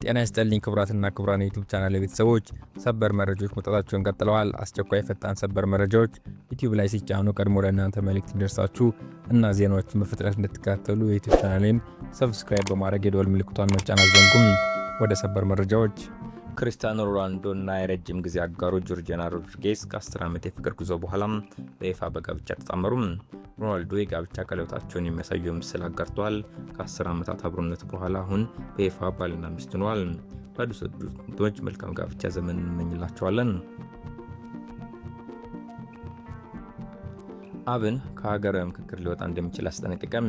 ጤና ይስጥልኝ ክቡራትና ክቡራን የዩቲዩብ ቻናል ቤተሰቦች፣ ሰበር መረጃዎች መውጣታቸውን ቀጥለዋል። አስቸኳይ ፈጣን ሰበር መረጃዎች ዩቲዩብ ላይ ሲጫኑ ቀድሞ ለእናንተ መልእክት እንዲደርሳችሁ እና ዜናዎችን በፍጥነት እንድትከታተሉ የዩቲዩብ ቻናሌን ሰብስክራይብ በማድረግ የደወል ምልክቷን መጫን አትዘንጉም። ወደ ሰበር መረጃዎች። ክርስቲያኖ ሮናልዶ እና የረጅም ጊዜ አጋሩ ጆርጂያና ሮድሪጌዝ ከ10 ዓመት የፍቅር ጉዞ በኋላ በይፋ በጋብቻ ተጣመሩ። ሮናልዶ የጋብቻ ቀለበታቸውን የሚያሳየው ምስል አጋርተዋል። ከ10 ዓመታት አብሮነት በኋላ አሁን በይፋ ባልና ሚስት ሆነዋል። ለአዲስ ወዳጆች መልካም ጋብቻ ዘመን እንመኝላቸዋለን። አብን ከሀገራዊ ምክክር ሊወጣ እንደሚችል አስጠነቀቀም።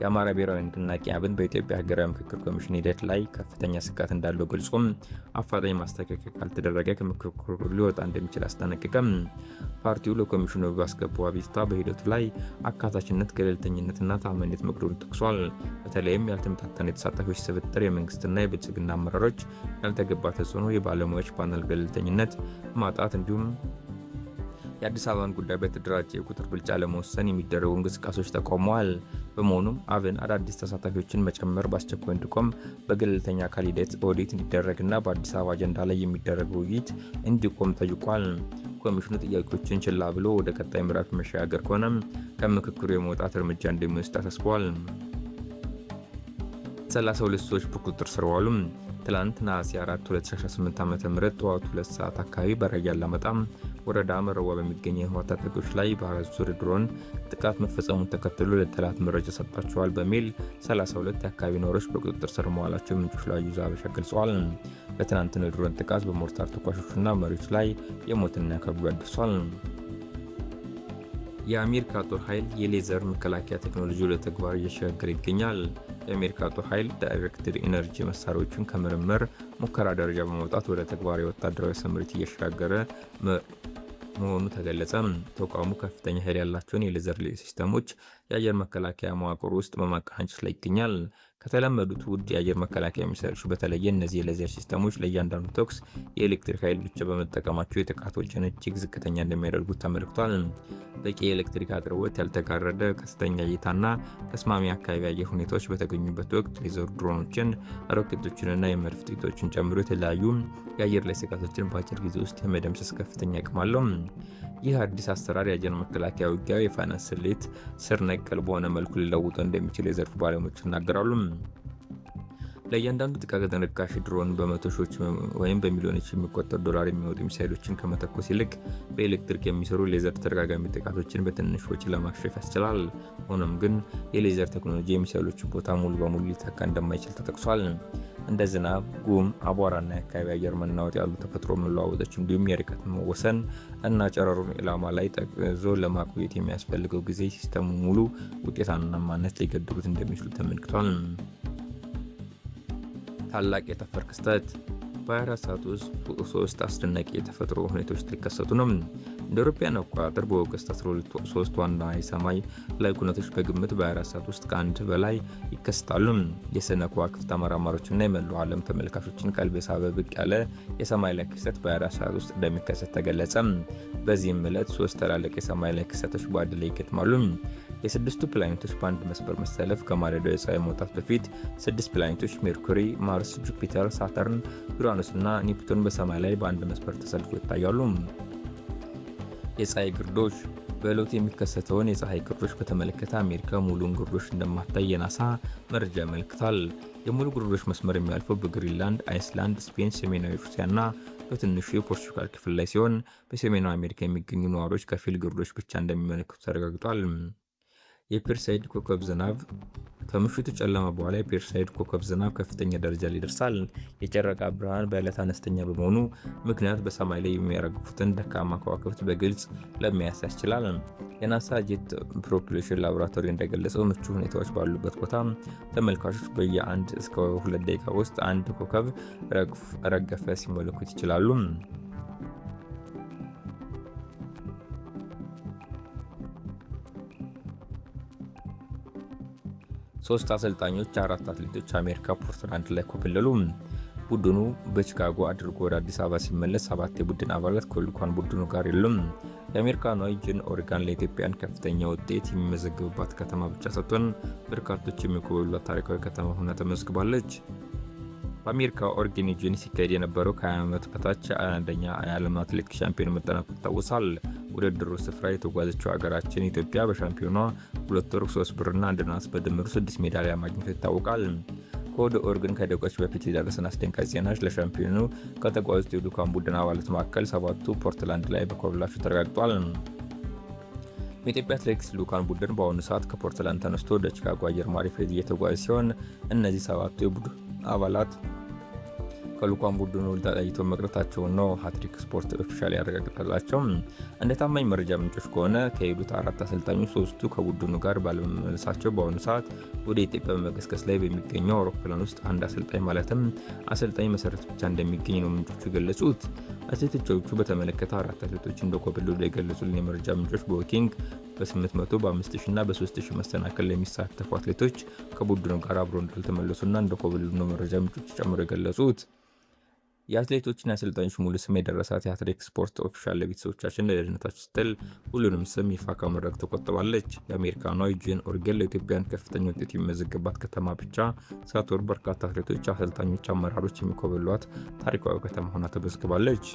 የአማራ ብሔራዊ ንቅናቄ አብን በኢትዮጵያ ሀገራዊ ምክክር ኮሚሽን ሂደት ላይ ከፍተኛ ስጋት እንዳለው ገልጾም አፋጣኝ ማስተካከያ ካልተደረገ ከምክክሩ ሊወጣ እንደሚችል አስጠነቀቀም። ፓርቲው ለኮሚሽኑ ባስገባው አቤቱታ በሂደቱ ላይ አካታችነት፣ ገለልተኝነትና ታማኝነት መጉደሉን ጠቅሷል። በተለይም ያልተመጣጠነ የተሳታፊዎች ስብጥር፣ የመንግስትና የብልጽግና አመራሮች ያልተገባ ተጽዕኖ፣ የባለሙያዎች ፓናል ገለልተኝነት ማጣት እንዲሁም የአዲስ አበባን ጉዳይ በተደራጀ የቁጥር ብልጫ ለመወሰን የሚደረጉ እንቅስቃሴዎች ተቃውመዋል። በመሆኑም አብን አዳዲስ ተሳታፊዎችን መጨመር በአስቸኳይ እንዲቆም፣ በገለልተኛ አካል ሂደት ኦዲት እንዲደረግና በአዲስ አበባ አጀንዳ ላይ የሚደረገው ውይይት እንዲቆም ጠይቋል። ኮሚሽኑ ጥያቄዎችን ችላ ብሎ ወደ ቀጣይ ምዕራፍ መሸጋገር ከሆነ ከምክክሩ የመውጣት እርምጃ እንደሚወስድ አሳስበዋል። 32 ሰዎች በቁጥጥር ስር ዋሉ። ትላንት ነሐሴ 4 2018 ዓ.ም ጠዋት 2 ሰዓት አካባቢ በራያ አላማጣ ወረዳ መረዋ በሚገኝ የህወሓት ታጣቂዎች ላይ በአራት ዙር ድሮን ጥቃት መፈጸሙን ተከትሎ ለጠላት መረጃ ሰጥቷቸዋል በሚል 32 የአካባቢ ነዋሪዎች በቁጥጥር ስር መዋላቸው ምንጮች ለአዩዝ ሀበሻ ገልጸዋል። በትናንትናው የድሮን ጥቃት በሞርታር ተኳሾችና መሪዎች ላይ የሞትና የአካል ጉዳት ደርሷል። የአሜሪካ ጦር ኃይል የሌዘር መከላከያ ቴክኖሎጂ ወደ ተግባር እያሸጋገረ ይገኛል። የአሜሪካ ጦር ኃይል ዳይሬክትድ ኢነርጂ መሳሪያዎችን ከምርምር ሙከራ ደረጃ በማውጣት ወደ ተግባራዊ ወታደራዊ ስምሪት እያሸጋገረ መሆኑ ተገለጸ። ተቋሙ ከፍተኛ ኃይል ያላቸውን የሌዘር ሲስተሞች የአየር መከላከያ መዋቅር ውስጥ በማቀናጀት ላይ ይገኛል። ከተለመዱት ውድ የአየር መከላከያ ሚሳይሎች በተለየ እነዚህ የሌዘር ሲስተሞች ለእያንዳንዱ ተኩስ የኤሌክትሪክ ኃይል ብቻ በመጠቀማቸው የጥቃት ወጪን እጅግ ዝቅተኛ እንደሚያደርጉት ተመልክቷል። በቂ የኤሌክትሪክ አቅርቦት፣ ያልተጋረደ ከፍተኛ እይታና ተስማሚ አካባቢ አየር ሁኔታዎች በተገኙበት ወቅት ሌዘር ድሮኖችን፣ ሮኬቶችንና የመድፍ ጥይቶችን ጨምሮ የተለያዩ የአየር ላይ ስጋቶችን በአጭር ጊዜ ውስጥ የመደምሰስ ከፍተኛ አቅም አለው። ይህ አዲስ አሰራር የአየር መከላከያ ውጊያ የፋይናንስ ስሌት ስር ነቀል በሆነ መልኩ ሊለውጠው እንደሚችል የዘርፉ ባለሙያዎች ይናገራሉ። ለእያንዳንዱ ጥቃቅን ርካሽ ድሮን በመቶ ሺዎች ወይም በሚሊዮኖች የሚቆጠር ዶላር የሚወጡ ሚሳይሎችን ከመተኮስ ይልቅ በኤሌክትሪክ የሚሰሩ ሌዘር ተደጋጋሚ ጥቃቶችን በትንሽ ወጪ ለማክሸፍ ያስችላል። ሆኖም ግን የሌዘር ቴክኖሎጂ የሚሳይሎችን ቦታ ሙሉ በሙሉ ሊተካ እንደማይችል ተጠቅሷል። እንደ ዝናብ፣ ጉም፣ አቧራና የአካባቢ አየር መናወጥ ያሉ ተፈጥሮ መለዋወጦች እንዲሁም የርቀት መወሰን እና ጨረሩን ኢላማ ላይ ጠቅዞ ለማቆየት የሚያስፈልገው ጊዜ ሲስተሙ ሙሉ ውጤታማነት ሊገድቡት እንደሚችሉ ተመልክቷል። ታላቅ የጠፈር ክስተት በ24 ሰዓት ውስጥ 3 አስደናቂ የተፈጥሮ ሁኔታዎች ሊከሰቱ ነው። እንደ አውሮፓውያን አቆጣጠር በኦገስት 12 3 ዋና የሰማይ ላይ ኩነቶች በግምት በ24 ሰዓት ውስጥ ከአንድ በላይ ይከሰታሉ። የስነ ከዋክብት ተመራማሪዎችና የመላው ዓለም ተመልካቾችን ቀልብ የሳበ ብቅ ያለ የሰማይ ላይ ክስተት በ24 ሰዓት ውስጥ እንደሚከሰት ተገለጸ። በዚህም ዕለት 3 ታላላቅ የሰማይ ላይ ክስተቶች በአንድ ላይ ይገጥማሉ። የስድስቱ ፕላኔቶች በአንድ መስመር መሰለፍ ከማለዳው የፀሐይ መውጣት በፊት 6 ፕላኔቶች ሜርኩሪ፣ ማርስ፣ ጁፒተር፣ ሳተርን፣ ዩራኖስ እና ኔፕቱን በሰማይ ላይ በአንድ መስመር ተሰልፈው ይታያሉ። የፀሐይ ግርዶሽ በዕለቱ የሚከሰተውን የፀሐይ ግርዶሽ በተመለከተ አሜሪካ ሙሉን ግርዶሽ እንደማታይ የናሳ መረጃ ያመለክታል። የሙሉ ግርዶሽ መስመር የሚያልፈው በግሪንላንድ፣ አይስላንድ፣ ስፔን፣ ሰሜናዊ ሩሲያና በትንሹ የፖርቹጋል ክፍል ላይ ሲሆን በሰሜናዊ አሜሪካ የሚገኙ ነዋሪዎች ከፊል ግርዶሽ ብቻ እንደሚመለከቱ ተረጋግጧል። የፔርሳይድ ኮከብ ዝናብ ከምሽቱ ጨለማ በኋላ የፔርሳይድ ኮከብ ዝናብ ከፍተኛ ደረጃ ላይ ይደርሳል። የጨረቃ ብርሃን በዕለት አነስተኛ በመሆኑ ምክንያት በሰማይ ላይ የሚያረግፉትን ደካማ ከዋክብት በግልጽ ለማየት ያስችላል። የናሳ ጄት ፕሮፐልሽን ላቦራቶሪ እንደገለጸው ምቹ ሁኔታዎች ባሉበት ቦታ ተመልካቾች በየ1 እስከ 2 ደቂቃ ውስጥ አንድ ኮከብ ረገፈ ሲመለከቱ ይችላሉ። ሶስት አሰልጣኞች፣ 4 አትሌቶች አሜሪካ ፖርትላንድ ላይ ኮበለሉ። ቡድኑ በቺካጎ አድርጎ ወደ አዲስ አበባ ሲመለስ 7 የቡድን አባላት ከልዑካን ቡድኑ ጋር የሉም። የአሜሪካኗ ዩጂን ኦሬገን ለኢትዮጵያን ከፍተኛ ውጤት የሚመዘግብባት ከተማ ብቻ ሳትሆን በርካቶች የሚኮበሉላት ታሪካዊ ከተማ ሆና ተመዝግባለች። በአሜሪካ ኦሬገን ዩጂን ሲካሄድ የነበረው ከ20 ዓመት በታች አንደኛ የዓለም አትሌቲክስ ሻምፒዮን መጠናቀቁ ይታወሳል። ውድድሩ ስፍራ የተጓዘችው ሀገራችን ኢትዮጵያ በሻምፒዮኗ 2 ወርቅ፣ 3 ብርና 1 ነሐስ በድምሩ 6 ሜዳሊያ ማግኘቱ ይታወቃል። ከወደ ኦሬገን ከደቂቃዎች በፊት የደረሰን አስደንጋጭ ዜና ለሻምፒዮኑ ከተጓዙት የልዑካን ቡድን አባላት መካከል 7ቱ ፖርትላንድ ላይ በኮብላቸው ተረጋግጧል። የኢትዮጵያ አትሌቲክስ ልዑካን ቡድን በአሁኑ ሰዓት ከፖርትላንድ ተነስቶ ወደ ቺካጎ አየር ማረፊያ እየተጓዘ ሲሆን እነዚህ 7ቱ የቡድን አባላት ከልዑካን ቡድኑ ተለይቶ መቅረታቸውን ነው ሃትሪክ ስፖርት ኦፊሻል ያረጋግጠላቸው። እንደ ታማኝ መረጃ ምንጮች ከሆነ ከሄዱት 4 አሰልጣኞች 3ቱ ከቡድኑ ጋር ባለመመለሳቸው በአሁኑ ሰዓት ወደ ኢትዮጵያ በመገስገስ ላይ በሚገኘው አውሮፕላን ውስጥ አንድ አሰልጣኝ ማለትም አሰልጣኝ መሰረት ብቻ እንደሚገኝ ነው ምንጮቹ የገለጹት። አትሌቶቹ በተመለከተ 4 አትሌቶች እንደኮበለሉ የገለጹልን የመረጃ ምንጮች በዎኪንግ በ800 በ5000 እና በ3000 መሰናክል ላይ የሚሳተፉ አትሌቶች ከቡድኑ ጋር አብረው እንዳልተመለሱና እንደኮበለሉ ነው መረጃ ምንጮች ጨምሮ የገለጹት። የአትሌቶችና የአሰልጣኞች ሙሉ ስም የደረሳት የሃትሪክ ስፖርት ኦፊሻል ለቤተሰቦቻችን ለደህንነታቸው ስትል ሁሉንም ስም ይፋ ከማድረግ ተቆጥባለች። የአሜሪካኗ ዩጂን ኦሬገን ለኢትዮጵያን ከፍተኛ ውጤት የሚመዘግባት ከተማ ብቻ ሳትሆን በርካታ አትሌቶች፣ አሰልጣኞች፣ አመራሮች የሚኮበሏት ታሪካዊ ከተማ ሆና ተመዝግባለች።